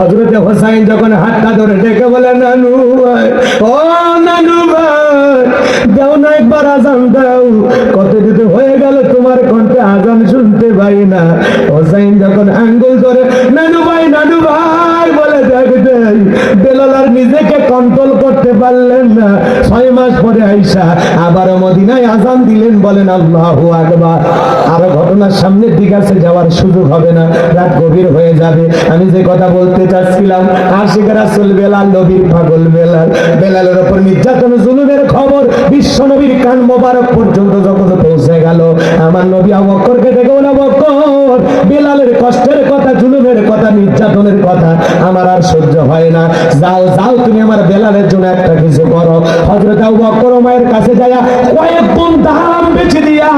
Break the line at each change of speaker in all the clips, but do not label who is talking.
হযরতে হোসাইন যখন হাতটা ধরে ডেকে বলে, নানু ভাই, ও নানু ভাই, দাও না একবার আজান দাও, কত দিতে হয়ে গেল তোমার কণ্ঠে আজান শুনতে পাই না। হোসাইন যখন আঙ্গুল ধরে নানু ভাই বলে দেখ, বেলাল আর নিজেকে কন্ট্রোল করতে পারলেন না। 6 মাস পরে আইসা আবারও মদিনায় আজান দিলেন, বলেন আল্লাহু আকবার। আরো ঘটনার সামনের দিকে আছে, যাওয়ার সুযোগ হবে না, রাত গভীর হয়ে যাবে। আমি যে কথা বলতে চাচ্ছিলাম, আশিক রাসূল বেলাল, নবীর পাগল বেলাল, বেলালের উপর নির্যাতন জুলুমের খবর বিশ্ব নবীর কান মোবারক পর্যন্ত যখন পৌঁছে গেল, আমার নবী আবু বকরকে ডেকে বলে, বকর, বেলালের কষ্টের কথা, জুলুমের কথা, নির্যাতনের কথা আমার আর সহ্য হয় না, যাও যাও তুমি আমার বেলালের জন্য একটা কিছু করো। হযরত আবু বকর উমাইয়ের কাছে যায়া কয়েক গুণ দাম বেচে দিয়া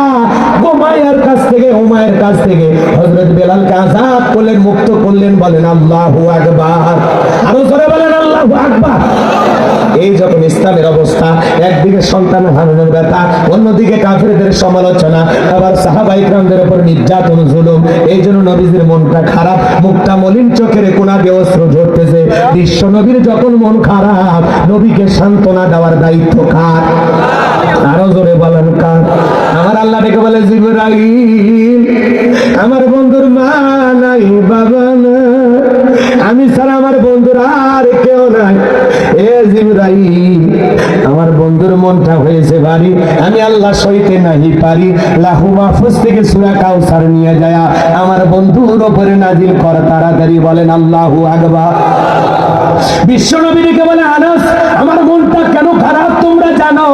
উমাইয়ার কাছ থেকে হযরত বেলালকে আজাদ করলেন, মুক্ত করলেন, বলেন আল্লাহু আকবার। আরো জোরে বলেন আল্লাহু আকবার। এই যখন ইসলামের অবস্থা, একদিকে সন্তান হারানোর ব্যথা, অন্যদিকে কাফেরদের সমালোচনা, আবার সাহাবা ইকরামদের উপর নির্যাতন জুলুম, এই জন্য নবীজির মনটা খারাপ, মুখটা মলিন, চোখের কোনা দিয়ে অশ্রু ঝরতেছে। বিশ্ব নবীর যখন মন খারাপ, নবীকে সান্ত্বনা দেওয়ার দায়িত্ব কার? আরো জোরে বলেন কার? আমার আল্লাহ ডেকে বলে, জিবরাইল, আমার বন্ধুর মা নাই, বাবা না, আমি ছাড়া আমার বন্ধুর আর কেউ নাই। এ জিবরাইল, আমার বন্ধুর মনটা হয়েছে ভারী, আমি আল্লাহ সইতে নাহি পারি, লাহু মাহফুজ থেকে সূরা কাউসার নিয়ে যায় আমার বন্ধুর উপরে নাজিল কর তাড়াতাড়ি, বলেন আল্লাহু আকবার। বিশ্ব নবীকে বলে, আনাস, আমার মনটা কেন খারাপ তোমরা জানো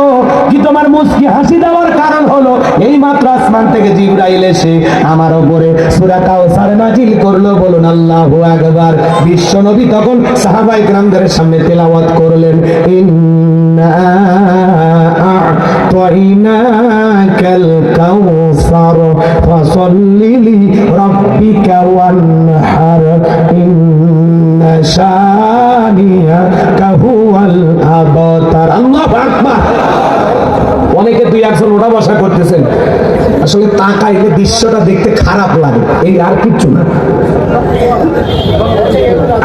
কি? তোমার মুস্কি হাসি দেওয়ার কারণ হলো এই মাত্র আসমান থেকে জিবরাইল এসে আমার উপরে সূরা কাউসার নাজিল করলো, বলুন আল্লাহু আকবার। বিশ্ব নবী তখন সাহাবায়ে কেরামদের সামনে তেলাওয়াত করলেন, ইন্না আ'তাইনাকাল কাউসার ফাসাল্লি লিরাব্বিকা ওয়ানহার, ইন্না শানিয়াকা হুয়াল আবতার। আল্লাহু আকবার। অনেকে দুই একজন ওঠা বসা করতেছেন, আসলে তাকাইলে দৃশ্যটা দেখতে খারাপ লাগে, এই আর কিচ্ছু না।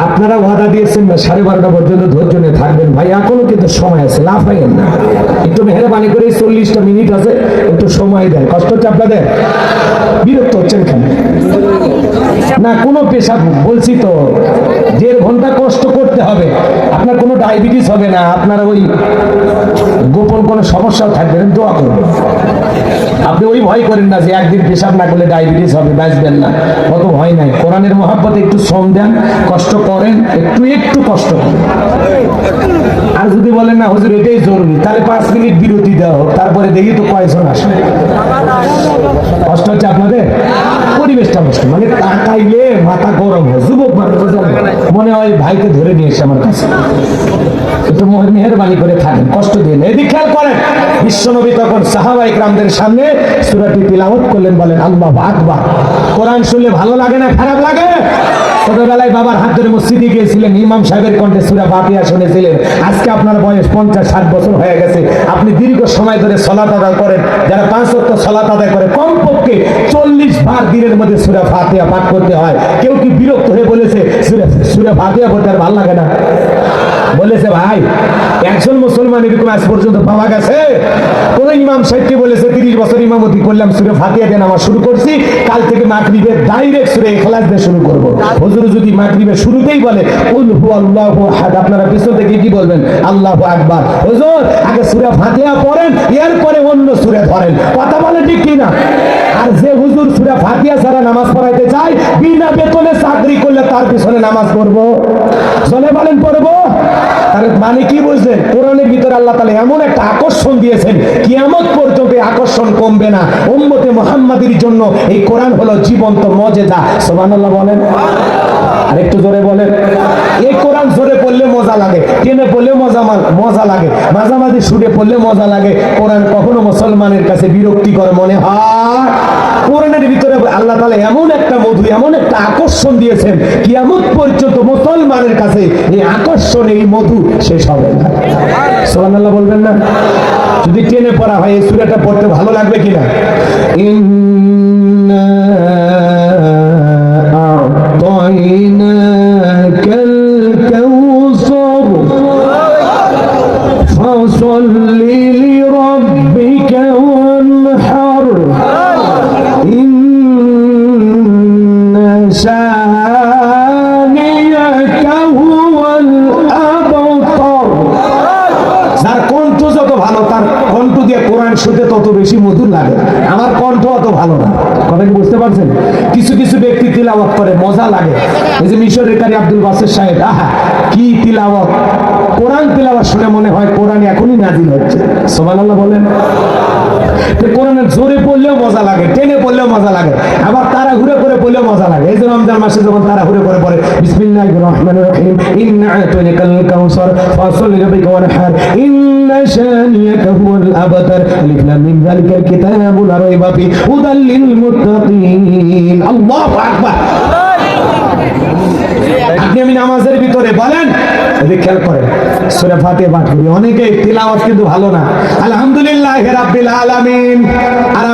আপনারা ওয়াদা দিয়েছেন না 12:30 পর্যন্ত ধৈর্য নিয়ে থাকবেন, ভাই এখনো কিন্তু সময় আছে, লাফাইয়েন না, একটু মেহরবানি করে 40টা মিনিট আছে, একটু সময় দেন। কষ্ট হচ্ছে আপনাদের? বিরক্ত হচ্ছেন কেন? না কোনো পেশা, বলছি তো 1.5 ঘন্টা কষ্ট করতে হবে, আপনার কোনো ডায়াবেটিস হবে না, আপনার ওই গোপন কোনো সমস্যাও থাকবে না, দোয়া করবেন। আপনি ওই ভয় করেন না যে একদিন পেশাব না করলে ডায়াবেটিস হবে, বাঁচবেন না, অত ভয় নাই। কোরআনের মহব্বতে একটু শ্রম দেন, কষ্ট করেন, একটু কষ্ট করেন। আর যদি বলেন না হুজুর এটাই জরুরি, তাহলে 5 মিনিট বিরতি দেওয়া হোক, তারপরে দেখি তো কয়জন আসে। কষ্ট হচ্ছে আপনাদের? পরিবেশটা নষ্ট, মানে তাকাইলে মাথা গরম হয়, যুবক মানুষ মনে হয় ভাইকে ধরে নিয়ে এসে আমার কাছে। একটু মেহেরবানি করে থাকেন, কষ্ট দিয়ে না। এদিকে খেয়াল করেন, বিশ্বনবী তখন সাহাবায়ে কেরামদের সামনে সূরাটি তিলাওয়াত করলেন, বলেন আল্লাহু আকবার। কোরআন শুনলে ভালো লাগে না খারাপ লাগে? ছোটবেলায় বাবার হাত ধরে মসজিদে গিয়েছিলেন, ইমাম সাহেবের কণ্ঠে সূরা ফাতিহা শুনেছিলেন। আজকে আপনার বয়স 50-60 বছর হয়ে গেছে, আপনি দীর্ঘ সময় ধরে সালাত আদায় করেন। যারা 5 ওয়াক্ত সালাত আদায় করে কমপক্ষে 40 বার দিনের মধ্যে সূরা ফাতিহা পাঠ করতে হয়। কেউ কি বিরক্ত হয়ে বলেছে সূরা ফাতিহা পড়তে আর ভালো লাগে না? বলেছে ভাই, একজন মুসলমান এরকম আজ পর্যন্ত পাওয়া গেছে? কোন ইমাম সাহেবকে বলেছে 30 বছর ইমামতি করলাম, সূরা ফাতিহা দিয়ে নামাজ শুরু করছি, কাল থেকে মাগরিবের ডাইরেক্ট সূরা ইখলাস দিয়ে শুরু করব। হুজুর যদি মাগরিবের শুরুতেই বলে কুল হুয়াল্লাহু আহাদ, আপনারা পিছন থেকে কি বলবেন? আল্লাহু আকবার। হুজুর আগে সূরা ফাতিহা পড়েন, এরপরে অন্য সূরা ধরেন, কথা বলে ঠিক কি না? আর যে হুজুর সূরা ফাতিহা ছাড়া নামাজ পড়াইতে চায়, বিনা বেতনে চাকরি করলে তার পিছনে নামাজ পড়বো? চলে বলেন পড়বো? তার মানে কি বুঝলেন? কোরআনের ভিতরে আল্লাহ তাআলা এমন একটা আকর্ষণ দিয়েছেন, কিয়ামত পর্যন্ত আকর্ষণ কমবে না। উম্মতে মুহাম্মাদের জন্য এই কোরআন হলো জীবন্ত মুজিজা। সুবহানাল্লাহ বলেন, আর একটু জোরে বলেন। এই কোরআন জোরে পড়লে মজা লাগে, টেনে পড়লে মজা লাগে, মাঝামাঝি সুরে পড়লে মজা লাগে। কোরআন কখনো মুসলমানের কাছে বিরক্তিকর মনে হয়? কোরআনের ভিতরে আল্লাহ তাআলা এমন একটা মধু, এমন একটা আকর্ষণ দিয়েছেন, কিয়ামত পর্যন্ত মুসলমানের কাছে এই আকর্ষণ, এই মধু শেষ হবে না। সুবহানাল্লাহ বলবেন না? যদি টেনে পড়া হয় এই সূরাটা পড়তে ভালো লাগবে কিনা? ইন্না আ'তাইনাকাল শুনতে তত বেশি মধুর লাগে। আমার কণ্ঠ অত ভালো না, কথা কি বুঝতে পারছেন? কিছু কিছু ব্যক্তি তিলাওয়াত করে মজা লাগে। এই যে মিশরের কারি আব্দুল বাসের সাহেব, আহা কি তিলাওয়াত! কোরআন তিলাওয়াত শুনে মনে হয় কোরআন এখনই নাজিল হচ্ছে। সুবহানাল্লাহ বলেন। তো কোরআনের জোরে পড়লেও মজা লাগে, টেনে পড়লেও মজা লাগে, আবার তারা ঘুরে করে পড়লেও মজা লাগে। এই যে রমজান মাসে যখন তারা ঘুরে করে পড়ে বিসমিল্লাহির রহমানির রহিম, ইন্না আতাইনাকাল কাউসার ফাসল্লি লিরাব্বিকা ওয়ানহার, ইন্না শানিয়াকা হুয়াল আবতার, আলিফ লাম মিম যালিকাল কিতাবু লা রাইবা ফি হুদাল লিল মুত্তাকিন। আল্লাহু আকবার। আপনি আমি নামাজের ভিতরে বলেন, এদিকে খেয়াল করেন, সূরা ফাতিহা পাঠ করি, অনেকে তিলাওয়াত কিন্তু ভালো না। আলহামদুলিল্লাহি রাব্বিল আলামিন, আর